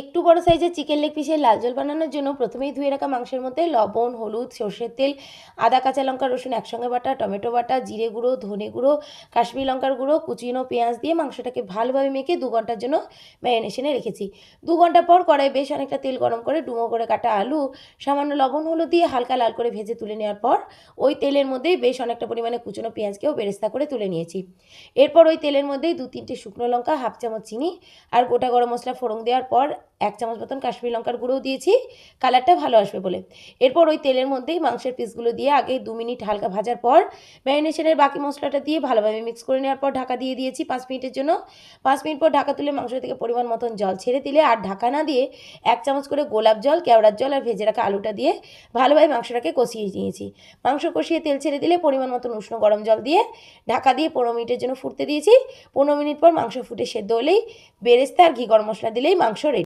একটু বড় সাইজের চিকেন লেগ পিসের লাল ঝোল বানানোর জন্য প্রথমেই ধুয়ে রাখা মাংসের মধ্যে লবণ, হলুদ, সর্ষের তেল, আদা, কাঁচা লঙ্কা, রসুন একসঙ্গে বাটা, টমেটো বাটা, জিরে গুঁড়ো, ধনে গুঁড়ো, কাশ্মীরি লঙ্কার গুঁড়ো, কুচিনো পেঁয়াজ দিয়ে মাংসটাকে ভালোভাবে মেখে 2 ঘন্টার জন্য ম্যারিনেশনে রেখেছি। 2 ঘন্টা পর কড়াই বেশ অনেকটা তেল গরম করে ডুমো করে কাটা আলু সামান্য লবণ হলুদ দিয়ে হালকা লাল করে ভেজে তুলে নেওয়ার পর ওই তেলের মধ্যেই বেশ অনেকটা পরিমাণে কুচনো পেঁয়াজকেও বেরেস্তা করে তুলে নিয়েছি। এরপর ওই তেলের মধ্যেই 2-3টে শুকনো লঙ্কা, হাফ চামচ চিনি আর গোটা গরম মশলা ফোড়ন দেওয়ার পর 1 চামচ মতন কাশ্মীরি লঙ্কার গুঁড়োও দিয়েছি, কালারটা ভালো আসবে বলে। এরপর ওই তেলের মধ্যেই মাংসের পিসগুলো দিয়ে আগে 2 মিনিট হালকা ভাজার পর ম্যারিনেশনের বাকি মশলাটা দিয়ে ভালোভাবে মিক্স করে নেওয়ার পর ঢাকা দিয়ে দিয়েছি 5 মিনিটের জন্য। 5 মিনিট পর ঢাকা তুলে মাংস থেকে পরিমাণ মতন জল ছেড়ে দিলে আর ঢাকা না দিয়ে 1 চামচ করে গোলাপ জল, কেওড়ার জল আর ভেজে রাখা আলুটা দিয়ে ভালোভাবে মাংসটাকে কষিয়ে নিয়েছি। মাংস কষিয়ে তেল ছেড়ে দিলে পরিমাণ মতন উষ্ণ গরম জল দিয়ে ঢাকা দিয়ে 15 মিনিটের জন্য ফুটতে দিয়েছি। 15 মিনিট পর মাংস ফুটে সেদ্ধ হলেই বেরেস্তা আর ঘি গরম মশলা দিলেই মাংস রেডি।